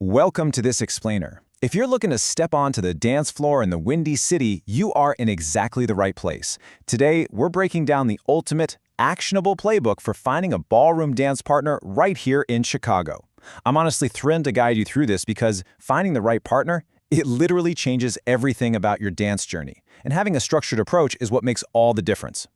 Welcome to this explainer. If you're looking to step onto the dance floor in the Windy City, you are in exactly the right place. Today, we're breaking down the ultimate, actionable playbook for finding a ballroom dance partner right here in Chicago. I'm honestly thrilled to guide you through this because finding the right partner, it literally changes everything about your dance journey. And having a structured approach is what makes all the difference.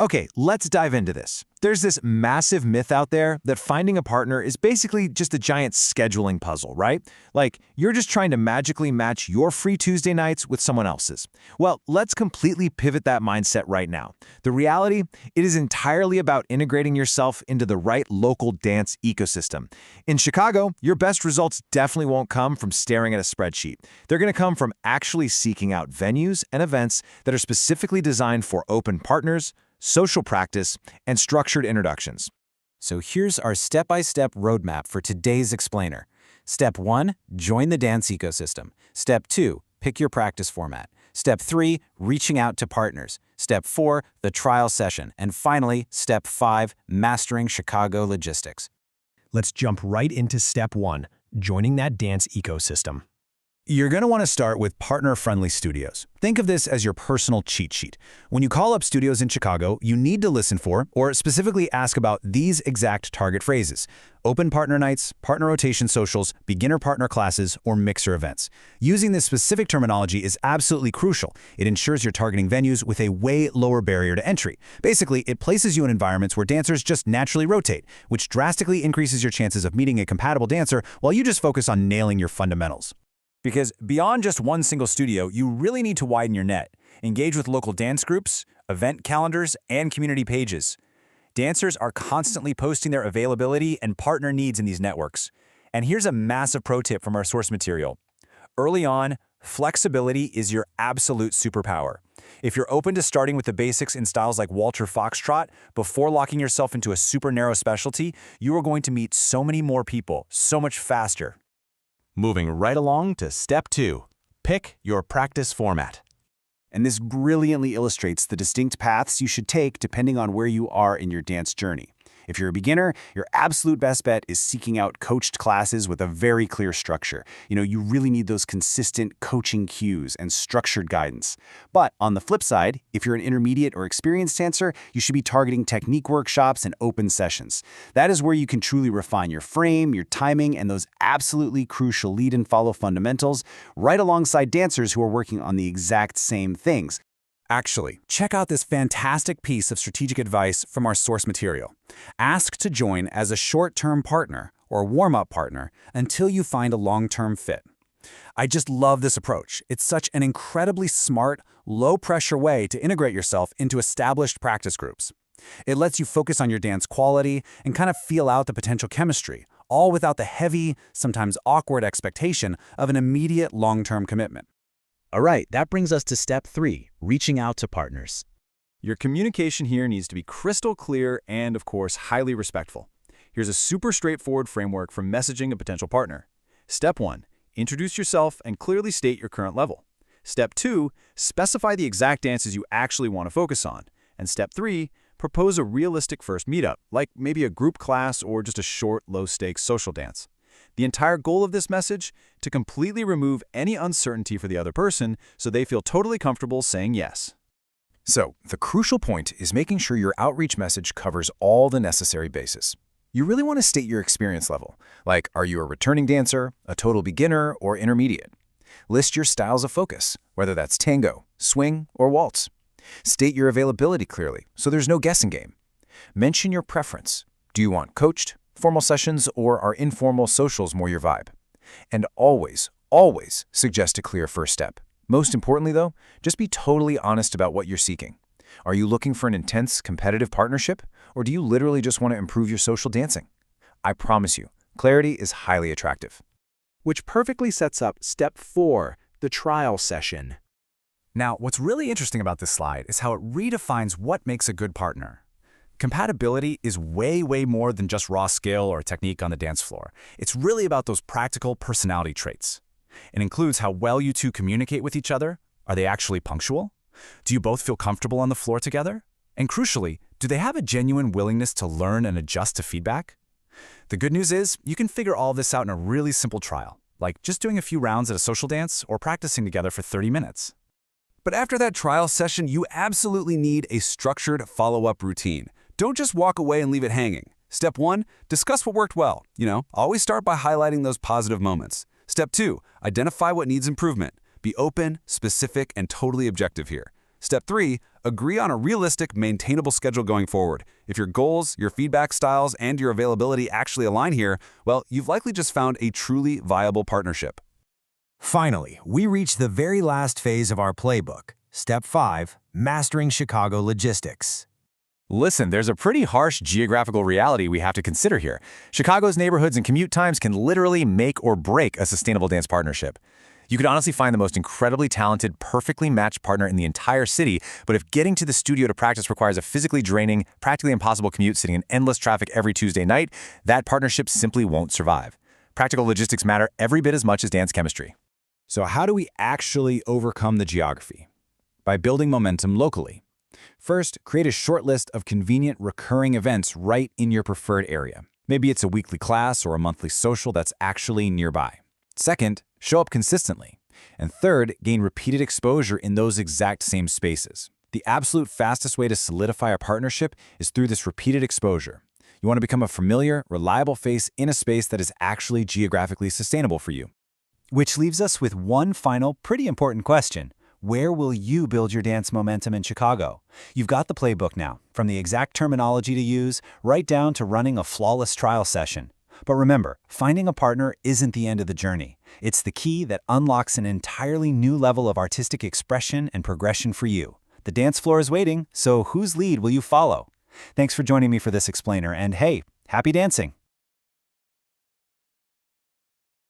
Okay, let's dive into this. There's this massive myth out there that finding a partner is basically just a giant scheduling puzzle, right? Like, you're just trying to magically match your free Tuesday nights with someone else's. Well, let's completely pivot that mindset right now. The reality, it is entirely about integrating yourself into the right local dance ecosystem. In Chicago, your best results definitely won't come from staring at a spreadsheet. They're going to come from actually seeking out venues and events that are specifically designed for open partners, social practice, and structured introductions. So here's our step-by-step roadmap for today's explainer. Step 1, join the dance ecosystem. Step 2, pick your practice format. Step 3, reaching out to partners. Step 4, the trial session. And finally, Step 5, mastering Chicago logistics. Let's jump right into Step 1, joining that dance ecosystem. You're going to want to start with partner-friendly studios. Think of this as your personal cheat sheet. When you call up studios in Chicago, you need to listen for, or specifically ask about these exact target phrases: open partner nights, partner rotation socials, beginner partner classes, or mixer events. Using this specific terminology is absolutely crucial. It ensures you're targeting venues with a way lower barrier to entry. Basically, it places you in environments where dancers just naturally rotate, which drastically increases your chances of meeting a compatible dancer while you just focus on nailing your fundamentals. Because beyond just one single studio, you really need to widen your net. Engage with local dance groups, event calendars, and community pages. Dancers are constantly posting their availability and partner needs in these networks. And here's a massive pro tip from our source material. Early on, flexibility is your absolute superpower. If you're open to starting with the basics in styles like Walter Foxtrot before locking yourself into a super narrow specialty, you are going to meet so many more people, so much faster. Moving right along to Step 2, pick your practice format. And this brilliantly illustrates the distinct paths you should take depending on where you are in your dance journey. If you're a beginner, your absolute best bet is seeking out coached classes with a very clear structure. You really need those consistent coaching cues and structured guidance. But on the flip side, if you're an intermediate or experienced dancer, you should be targeting technique workshops and open sessions. That is where you can truly refine your frame, your timing, and those absolutely crucial lead and follow fundamentals right alongside dancers who are working on the exact same things. Actually, check out this fantastic piece of strategic advice from our source material. Ask to join as a short-term partner or warm-up partner until you find a long-term fit. I just love this approach. It's such an incredibly smart, low-pressure way to integrate yourself into established practice groups. It lets you focus on your dance quality and kind of feel out the potential chemistry, all without the heavy, sometimes awkward expectation of an immediate long-term commitment. All right, that brings us to Step 3, reaching out to partners. Your communication here needs to be crystal clear and, of course, highly respectful. Here's a super straightforward framework for messaging a potential partner. Step 1, introduce yourself and clearly state your current level. Step 2, specify the exact dances you actually want to focus on. And Step 3, propose a realistic first meetup, like maybe a group class or just a short, low-stakes social dance. The entire goal of this message? To completely remove any uncertainty for the other person so they feel totally comfortable saying yes. So, the crucial point is making sure your outreach message covers all the necessary bases. You really want to state your experience level, like are you a returning dancer, a total beginner, or intermediate? List your styles of focus, whether that's tango, swing, or waltz. State your availability clearly, so there's no guessing game. Mention your preference. Do you want coached, formal sessions, or are informal socials more your vibe? And always, always suggest a clear first step. Most importantly, though, just be totally honest about what you're seeking. Are you looking for an intense, competitive partnership, or do you literally just want to improve your social dancing? I promise you, clarity is highly attractive. Which perfectly sets up Step 4, the trial session. Now, what's really interesting about this slide is how it redefines what makes a good partner. Compatibility is way more than just raw skill or technique on the dance floor. It's really about those practical personality traits. It includes how well you two communicate with each other. Are they actually punctual? Do you both feel comfortable on the floor together? And crucially, do they have a genuine willingness to learn and adjust to feedback? The good news is you can figure all this out in a really simple trial, like just doing a few rounds at a social dance or practicing together for 30 minutes. But after that trial session, you absolutely need a structured follow-up routine. Don't just walk away and leave it hanging. Step 1, discuss what worked well. Always start by highlighting those positive moments. Step 2, identify what needs improvement. Be open, specific, and totally objective here. Step 3, agree on a realistic, maintainable schedule going forward. If your goals, your feedback styles, and your availability actually align here, well, you've likely just found a truly viable partnership. Finally, we reach the very last phase of our playbook. Step 5, mastering Chicago logistics. Listen, there's a pretty harsh geographical reality we have to consider here. Chicago's neighborhoods and commute times can literally make or break a sustainable dance partnership. You could honestly find the most incredibly talented, perfectly matched partner in the entire city, but if getting to the studio to practice requires a physically draining, practically impossible commute sitting in endless traffic every Tuesday night, that partnership simply won't survive. Practical logistics matter every bit as much as dance chemistry. So how do we actually overcome the geography? By building momentum locally. First, create a short list of convenient recurring events right in your preferred area. Maybe it's a weekly class or a monthly social that's actually nearby. Second, show up consistently. And third, gain repeated exposure in those exact same spaces. The absolute fastest way to solidify a partnership is through this repeated exposure. You want to become a familiar, reliable face in a space that is actually geographically sustainable for you. Which leaves us with one final, pretty important question. Where will you build your dance momentum in Chicago? You've got the playbook now, from the exact terminology to use, right down to running a flawless trial session. But remember, finding a partner isn't the end of the journey. It's the key that unlocks an entirely new level of artistic expression and progression for you. The dance floor is waiting, so whose lead will you follow? Thanks for joining me for this explainer, and hey, happy dancing!